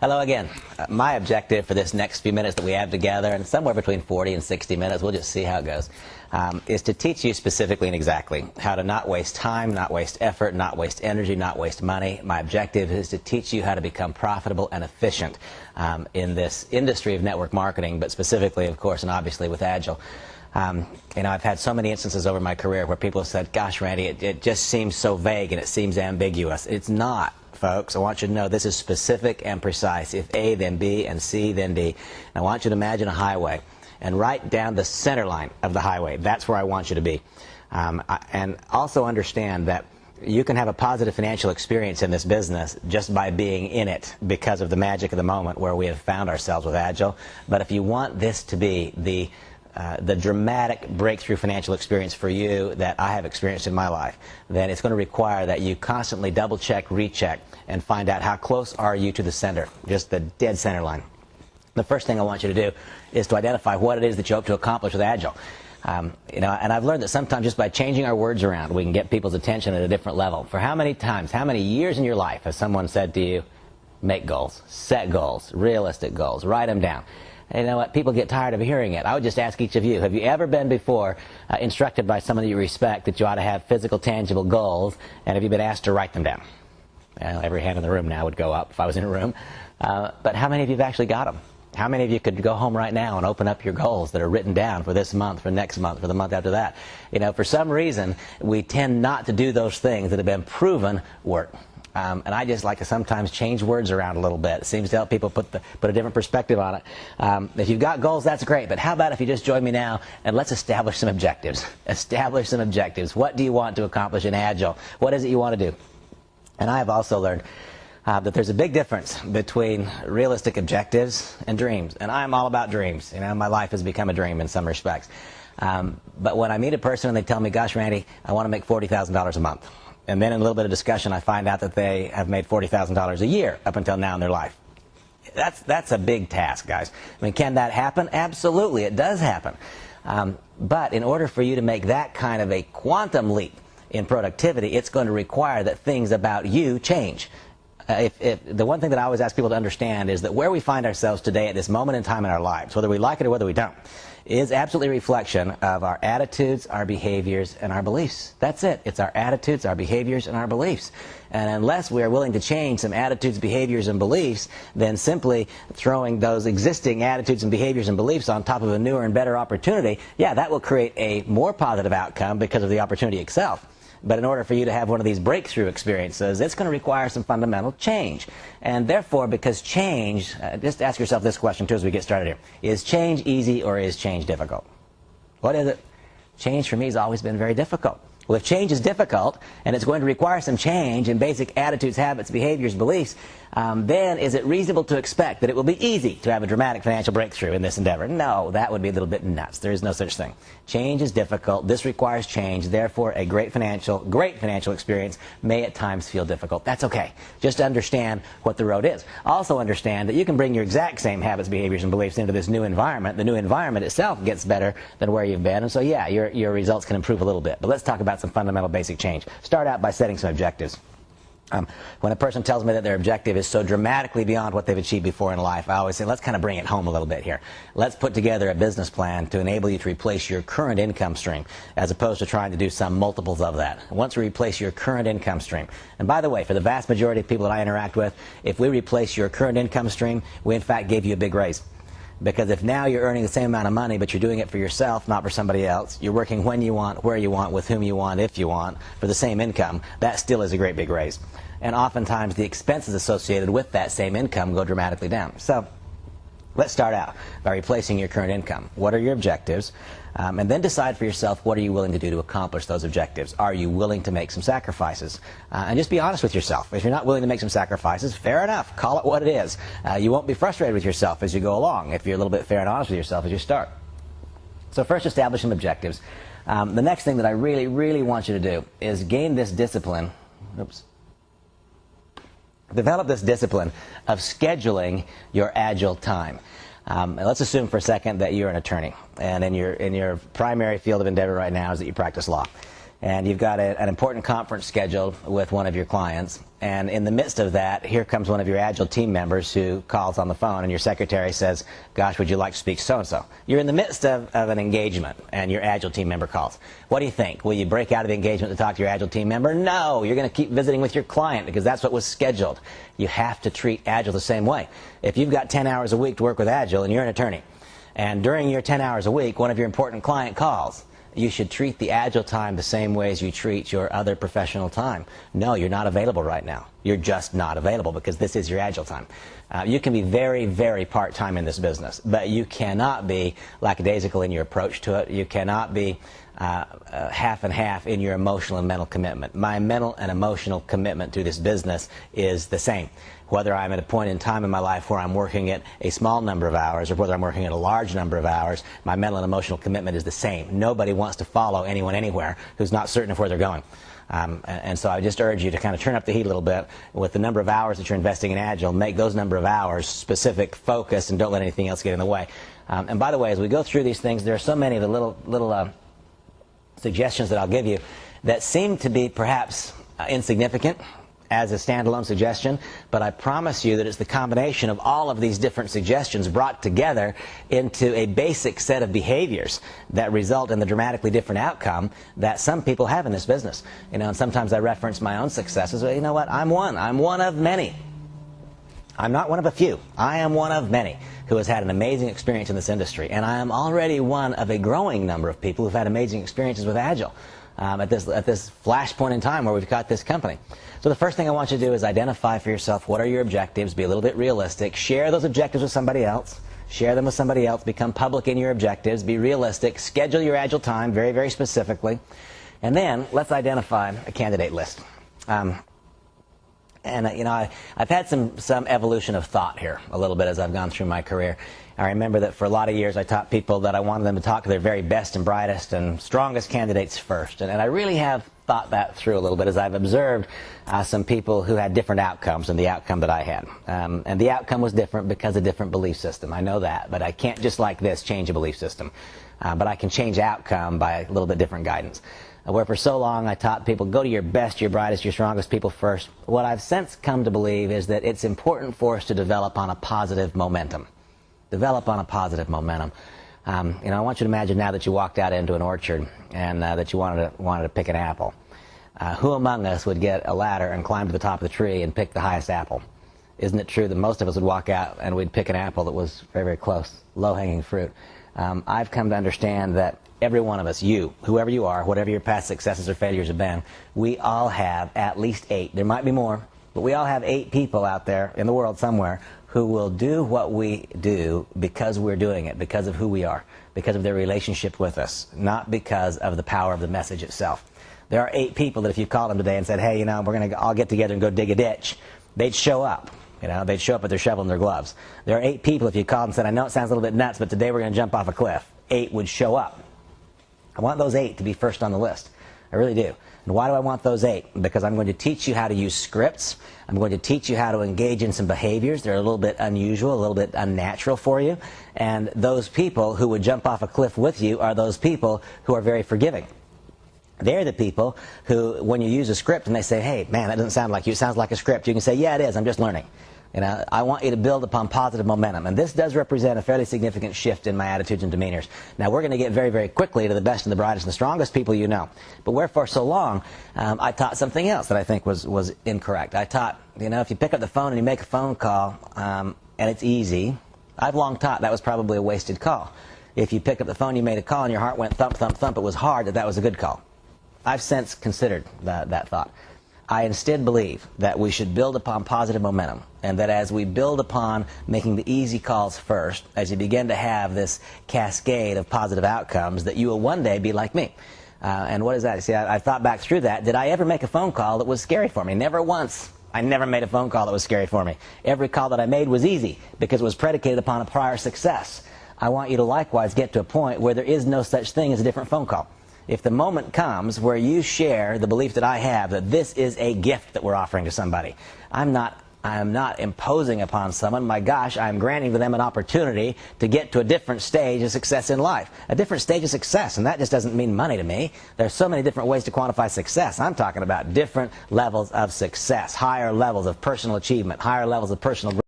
Hello again. My objective for this next few minutes that we have together, and somewhere between 40 and 60 minutes, we'll just see how it goes, is to teach you specifically and exactly how to not waste time, not waste effort, not waste energy, not waste money. My objective is to teach you how to become profitable and efficient in this industry of network marketing, but specifically, of course, and obviously with Agile. I've had so many instances over my career where people have said, gosh, Randy, it just seems so vague and it seems ambiguous. It's not. Folks, I want you to know this is specific and precise. If A, then B, and C, then D. And I want you to imagine a highway, and right down the center line of the highway, that's where I want you to be. And also understand that you can have a positive financial experience in this business just by being in it because of the magic of the moment where we have found ourselves with Agile. But if you want this to be the dramatic breakthrough financial experience for you that I have experienced in my life, then it's going to require that you constantly double check, recheck, and find out how close are you to the center, just the dead center line. The first thing I want you to do is to identify what it is that you hope to accomplish with Agile. And I've learned that sometimes just by changing our words around, we can get people's attention at a different level. For how many times, how many years in your life has someone said to you, make goals, set goals, realistic goals, write them down? You know what? People get tired of hearing it. I would just ask each of you, have you ever been before instructed by someone that you respect that you ought to have physical, tangible goals, and have you been asked to write them down? Well, every hand in the room now would go up if I was in a room. But how many of you have actually got them? How many of you could go home right now and open up your goals that are written down for this month, for next month, for the month after that? For some reason, we tend not to do those things that have been proven work. And I just like to sometimes change words around a little bit. It seems to help people put a different perspective on it. If you've got goals, that's great. But how about if you just join me now and let's establish some objectives. Establish some objectives. What do you want to accomplish in Agile? What is it you want to do? And I have also learned that there's a big difference between realistic objectives and dreams. And I'm all about dreams. My life has become a dream in some respects. But when I meet a person and they tell me, gosh, Randy, I want to make $40,000 a month. And then in a little bit of discussion, I find out that they have made $40,000 a year up until now in their life. That's a big task, guys. Can that happen? Absolutely, it does happen. But in order for you to make that kind of a quantum leap in productivity, it's going to require that things about you change. The one thing that I always ask people to understand is that where we find ourselves today at this moment in time in our lives, whether we like it or whether we don't, is absolutely a reflection of our attitudes, our behaviors, and our beliefs. That's it. It's our attitudes, our behaviors, and our beliefs. And unless we are willing to change some attitudes, behaviors, and beliefs, then simply throwing those existing attitudes and behaviors and beliefs on top of a newer and better opportunity, yeah, that will create a more positive outcome because of the opportunity itself. But in order for you to have one of these breakthrough experiences, it's going to require some fundamental change. And therefore, because change, just ask yourself this question too as we get started here. Is change easy or is change difficult? What is it? Change for me has always been very difficult. Well, if change is difficult and it's going to require some change in basic attitudes, habits, behaviors, beliefs, then is it reasonable to expect that it will be easy to have a dramatic financial breakthrough in this endeavor? No, that would be a little bit nuts. There is no such thing. Change is difficult. This requires change. Therefore, a great financial experience may at times feel difficult. That's okay. Just understand what the road is. Also understand that you can bring your exact same habits, behaviors, and beliefs into this new environment. The new environment itself gets better than where you've been. And so, yeah, your results can improve a little bit. But let's talk about some fundamental basic change. Start out by setting some objectives. When a person tells me that their objective is so dramatically beyond what they've achieved before in life, I always say, let's kind of bring it home a little bit here. Let's put together a business plan to enable you to replace your current income stream, as opposed to trying to do some multiples of that. Once we replace your current income stream, and by the way, for the vast majority of people that I interact with, if we replace your current income stream, we in fact gave you a big raise. Because if now you're earning the same amount of money, but you're doing it for yourself, not for somebody else, you're working when you want, where you want, with whom you want, if you want, for the same income, that still is a great big raise. And oftentimes the expenses associated with that same income go dramatically down. So let's start out by replacing your current income. What are your objectives? And then decide for yourself, what are you willing to do to accomplish those objectives? Are you willing to make some sacrifices? And just be honest with yourself. If you're not willing to make some sacrifices, fair enough. Call it what it is. You won't be frustrated with yourself as you go along if you're a little bit fair and honest with yourself as you start. So first, establish some objectives. The next thing that I really, really want you to do is gain this discipline. Develop this discipline of scheduling your Agile time. And let's assume for a second that you're an attorney, and in your primary field of endeavor right now is that you practice law. and you've got an important conference scheduled with one of your clients, and in the midst of that, here comes one of your Agile team members who calls on the phone, and your secretary says, gosh, would you like to speak to so-and-so? You're in the midst of an engagement, and your Agile team member calls. What do you think? Will you break out of the engagement to talk to your Agile team member? No, you're going to keep visiting with your client because that's what was scheduled. You have to treat Agile the same way. If you've got 10 hours a week to work with Agile and you're an attorney, and during your 10 hours a week, one of your important client calls, you should treat the Agile time the same way as you treat your other professional time. No, you're not available right now. You're just not available because this is your Agile time. You can be very, very part-time in this business, but you cannot be lackadaisical in your approach to it. You cannot be half and half in your emotional and mental commitment. My mental and emotional commitment to this business is the same. Whether I'm at a point in time in my life where I'm working at a small number of hours or whether I'm working at a large number of hours, my mental and emotional commitment is the same. Nobody wants to follow anyone anywhere who's not certain of where they're going. And so I just urge you to kind of turn up the heat a little bit with the number of hours that you're investing in Agile. Make those number of hours specific, focused, and don't let anything else get in the way. And by the way, as we go through these things, there are so many of the little suggestions that I'll give you that seem to be perhaps insignificant as a standalone suggestion, but I promise you that it's the combination of all of these different suggestions brought together into a basic set of behaviors that result in the dramatically different outcome that some people have in this business. You know, and sometimes I reference my own successes. Well, you know what? I'm one of many. I'm not one of a few. I am one of many who has had an amazing experience in this industry, and I am already one of a growing number of people who've had amazing experiences with Agile at this flash point in time where we've got this company. So the first thing I want you to do is identify for yourself what are your objectives, be a little bit realistic, share those objectives with somebody else, share them with somebody else, become public in your objectives, be realistic, schedule your Agile time very, very specifically, and then let's identify a candidate list. You know, I've had some evolution of thought here a little bit as I've gone through my career. I remember that for a lot of years I taught people that I wanted them to talk to their very best and brightest and strongest candidates first. And I really have thought that through a little bit as I've observed some people who had different outcomes than the outcome that I had. And the outcome was different because of different belief system. I know that, but I can't just like this change a belief system. But I can change outcome by a little bit different guidance. Where for so long I taught people, go to your best, your brightest, your strongest people first. What I've since come to believe is that it's important for us to develop on a positive momentum. Develop on a positive momentum. You know, I want you to imagine now that you walked out into an orchard and that you wanted to pick an apple. Who among us would get a ladder and climb to the top of the tree and pick the highest apple? Isn't it true that most of us would walk out and we'd pick an apple that was very, very close, low-hanging fruit? I've come to understand that every one of us, you, whoever you are, whatever your past successes or failures have been, we all have at least 8. There might be more, but we all have 8 people out there in the world somewhere who will do what we do because we're doing it, because of who we are, because of their relationship with us, not because of the power of the message itself. There are 8 people that if you called them today and said, hey, you know, we're going to all get together and go dig a ditch, they'd show up. You know, they'd show up with their shovel and their gloves. There are 8 people if you called and said, I know it sounds a little bit nuts, but today we're going to jump off a cliff. 8 would show up. I want those 8 to be first on the list. I really do. And why do I want those 8? Because I'm going to teach you how to use scripts. I'm going to teach you how to engage in some behaviors that are a little bit unusual, a little bit unnatural for you. And those people who would jump off a cliff with you are those people who are very forgiving. They're the people who, when you use a script and they say, hey, man, that doesn't sound like you, it sounds like a script, you can say, yeah, it is, I'm just learning. You know, I want you to build upon positive momentum. And this does represent a fairly significant shift in my attitudes and demeanors. Now, we're going to get very, very quickly to the best and the brightest and the strongest people you know. But where for so long, I taught something else that I think was incorrect. I taught, you know, if you pick up the phone and you make a phone call and it's easy, I've long taught that was probably a wasted call. If you pick up the phone, you made a call and your heart went thump, thump, thump, it was hard, that was a good call. I've since considered that thought. I instead believe that we should build upon positive momentum, and that as we build upon making the easy calls first, as you begin to have this cascade of positive outcomes, that you will one day be like me. And what is that? See, I thought back through that. Did I ever make a phone call that was scary for me? Never once. I never made a phone call that was scary for me. Every call that I made was easy because it was predicated upon a prior success. I want you to likewise get to a point where there is no such thing as a different phone call. If the moment comes where you share the belief that I have that this is a gift that we're offering to somebody, I'm not I am not imposing upon someone. My gosh, I am granting to them an opportunity to get to a different stage of success in life. A different stage of success, and that just doesn't mean money to me. There's so many different ways to quantify success. I'm talking about different levels of success, higher levels of personal achievement, higher levels of personal growth.